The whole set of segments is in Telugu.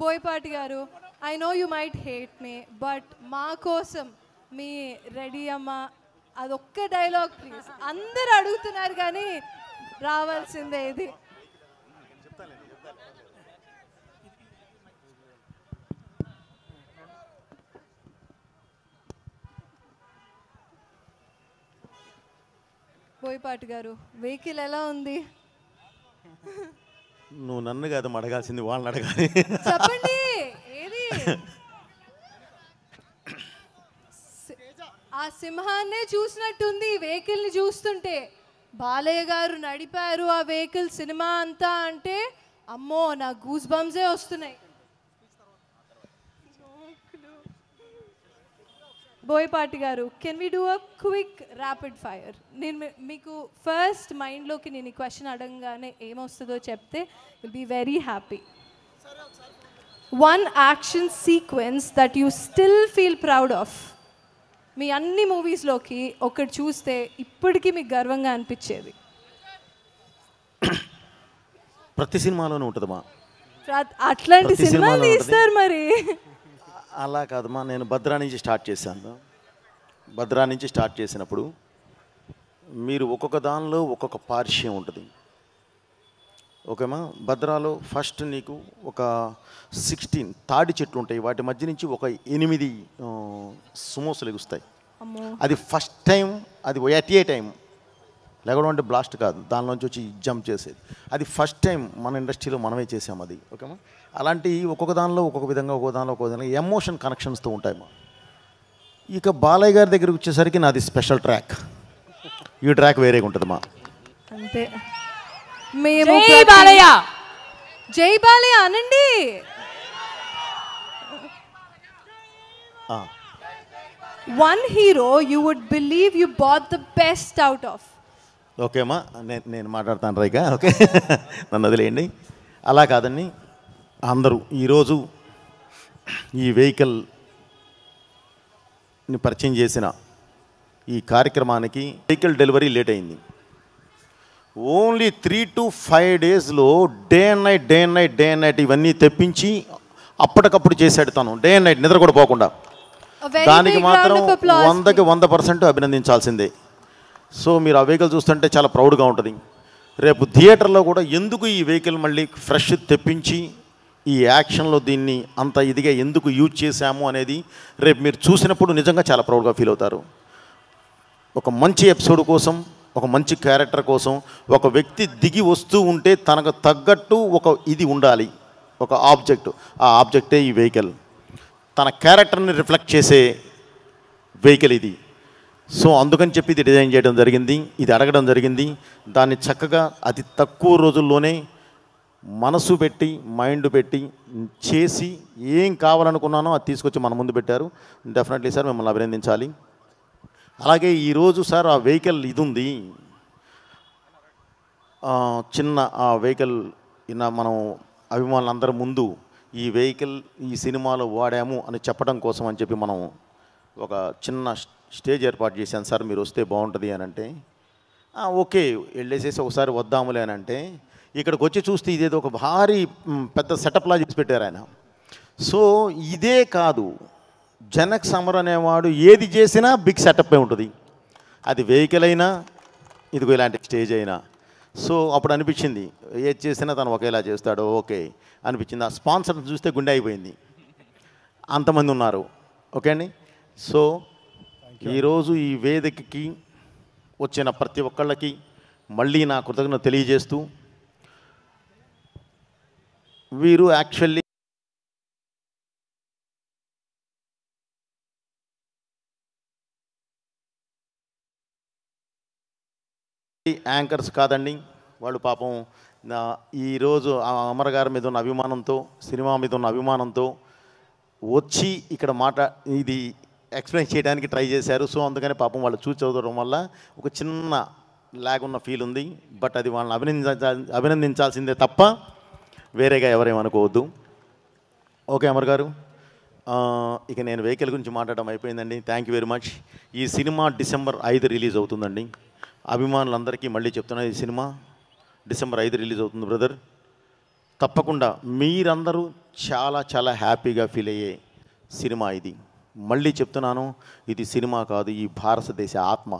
బోయపాటి గారు, I know you might hate me, but మా కోసం మీ రెడీ అమ్మ అదొక్క డైలాగ్ ప్లీజ్. అందరు అడుగుతున్నారు కానీ రావాల్సిందే ఇది. బోయపాటి గారు, వెహికల్ ఎలా ఉంది? నువ్వు నన్ను కాదు అడగాల్సింది, వాళ్ళని అడగాలి. చెప్పండి ఏది? ఆ సింహాన్నే చూసినట్టుంది వెహికల్ ని చూస్తుంటే. బాలయ్య గారు నడిపారు ఆ వెహికల్ సినిమా అంతా అంటే అమ్మో నా గూస్ బంప్సే వస్తున్నాయి. Boyapati garu, can we do a quick rapid fire? నేను మీకు ఫస్ట్ మైండ్లోకి నేను ఈ క్వశ్చన్ అడగగానే ఏమొస్తుందో చెప్తే will be very happy. One action sequence that you still feel proud of. మీ అన్ని మూవీస్లోకి ఒకటి చూస్తే ఇప్పటికీ మీకు గర్వంగా అనిపించేది. ప్రతి సినిమాలోనే ఉంటుందమ్మా. అట్లాంటి సినిమాలు తీస్తారు మరి. అలా కాదమ్మా, నేను భద్రా నుంచి స్టార్ట్ చేశాను. భద్రా నుంచి స్టార్ట్ చేసినప్పుడు మీరు ఒక్కొక్క దానిలో ఒక్కొక్క పార్శ్యం ఉంటుంది. ఓకేమా? భద్రాలో ఫస్ట్ నీకు ఒక 16 తాడి చెట్లు ఉంటాయి, వాటి మధ్య నుంచి ఒక 8 సుమోసులు ఎగుస్తాయి. అది ఫస్ట్ టైం, అది ఎట్ ఏ టైం లేకపోవడం అంటే బ్లాస్ట్ కాదు, దానిలోంచి వచ్చి జంప్ చేసేది. అది ఫస్ట్ టైం మన ఇండస్ట్రీలో మనమే చేసాం అది. ఓకేమా? అలాంటి ఒక్కొక్క దానిలో ఒక్కొక్క విధంగా, ఒక్కొక్క దానిలో ఒక్కొక్క విధంగా ఎమోషన్ కనెక్షన్స్తో ఉంటాయమ్మా. ఇక బాలయ్య గారి దగ్గరికి వచ్చేసరికి నాది స్పెషల్ ట్రాక్, ఈ ట్రాక్ వేరేగా ఉంటుందమ్మా. అంతే. మేము జై బాలయ్య, జై బాలయ్య అనండి. One hero you would believe you bat the best out of. Okay అమ్మా, నేను మాట్లాడతాను రైగా. ఓకే, నన్ను వదిలేయండి. అలా కాదండి, అందరూ ఈరోజు ఈ వెహికల్ని పరిచయం చేసిన ఈ కార్యక్రమానికి వెహికల్ డెలివరీ లేట్ అయింది. ఓన్లీ 3 to 5 daysలో డే అండ్ నైట్ ఇవన్నీ తెప్పించి అప్పటికప్పుడు చేశాడు తను. డే అండ్ నైట్ నిద్ర కూడా పోకుండా. దానికి మాత్రం 100కి 100% అభినందించాల్సిందే. సో మీరు ఆ వెహికల్ చూస్తుంటే చాలా ప్రౌడ్గా ఉంటుంది. రేపు థియేటర్లో కూడా ఎందుకు ఈ వెహికల్ మళ్ళీ ఫ్రెష్ తెప్పించి ఈ యాక్షన్లో దీన్ని అంత ఇదిగా ఎందుకు యూజ్ చేశాము అనేది రేపు మీరు చూసినప్పుడు నిజంగా చాలా ప్రౌడ్గా ఫీల్ అవుతారు. ఒక మంచి ఎపిసోడ్ కోసం, ఒక మంచి క్యారెక్టర్ కోసం ఒక వ్యక్తి దిగి వస్తూ ఉంటే తనకు తగ్గట్టు ఒక ఇది ఉండాలి, ఒక ఆబ్జెక్ట్. ఆ ఆబ్జెక్టే ఈ వెహికల్. తన క్యారెక్టర్ని రిఫ్లెక్ట్ చేసే వెహికల్ ఇది. సో అందుకని చెప్పి ఇది డిజైన్ చేయడం జరిగింది, ఇది అడగడం జరిగింది. దాన్ని చక్కగా అతి తక్కువ రోజుల్లోనే మనసు పెట్టి, మైండ్ పెట్టి చేసి ఏం కావాలనుకున్నానో అది తీసుకొచ్చి మన ముందు పెట్టారు. డెఫినెట్లీ సార్ మిమ్మల్ని అభినందించాలి. అలాగే ఈరోజు సార్ ఆ వెహికల్ ఇది ఉంది, చిన్న ఆ వెహికల్ మనం అభిమానులందరి ముందు ఈ వెహికల్ ఈ సినిమాలో వాడాము అని చెప్పడం కోసం అని చెప్పి మనం ఒక చిన్న స్టేజ్ ఏర్పాటు చేశాను సార్, మీరు వస్తే బాగుంటుంది అని అంటే ఓకే వెళ్ళేసేసి ఒకసారి వద్దాములే అని అంటే ఇక్కడికి వచ్చి చూస్తే ఇదేదో ఒక భారీ పెద్ద సెటప్లా చేసి పెట్టారు ఆయన. సో ఇదే కాదు, జనక్ సమర్ అనేవాడు ఏది చేసినా బిగ్ సెటప్పే ఉంటుంది. అది వెహికల్ అయినా ఇదిగో ఇలాంటి స్టేజ్ అయినా. సో అప్పుడు అనిపించింది ఏది చేసినా తను ఒకేలా చేస్తాడు ఓకే అనిపించింది. ఆ స్పాన్సర్ చూస్తే గుండె అయిపోయింది, అంతమంది ఉన్నారు. ఓకే అండి. సో ఈరోజు ఈ వేదికకి వచ్చిన ప్రతి ఒక్కళ్ళకి మళ్ళీ నా కృతజ్ఞత తెలియజేస్తూ, వీరు యాక్చువల్లీ యాంకర్స్ కాదండి, వాళ్ళు పాపం ఈరోజు అమర్ గారి మీద ఉన్న అభిమానంతో, సినిమా మీద ఉన్న అభిమానంతో వచ్చి ఇక్కడ ఇది ఎక్స్ప్లెయిన్ చేయడానికి ట్రై చేశారు. సో అందుకని పాపం వాళ్ళు చూసి చదవడం వల్ల ఒక చిన్న లాగ్ ఉన్న ఫీల్ ఉంది. బట్ అది వాళ్ళని అభినందించాల్సిందే తప్ప వేరేగా ఎవరేమనుకోవద్దు. ఓకే అమర్ గారు, ఇక నేను వెహికల్ గురించి మాట్లాడడం అయిపోయిందండి. Thank you very much. ఈ సినిమా December 5 రిలీజ్ అవుతుందండి. అభిమానులందరికీ మళ్ళీ చెప్తున్నా, ఈ సినిమా December 5 రిలీజ్ అవుతుంది బ్రదర్. తప్పకుండా మీరందరూ చాలా చాలా హ్యాపీగా ఫీల్ అయ్యే సినిమా ఇది. మళ్ళీ చెప్తున్నాను, ఇది సినిమా కాదు, ఈ భారతదేశ ఆత్మ.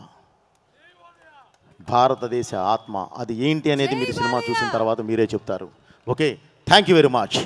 భారతదేశ ఆత్మ అది ఏంటి అనేది మీరు సినిమా చూసిన తర్వాత మీరే చెప్తారు. Okay, thank you very much.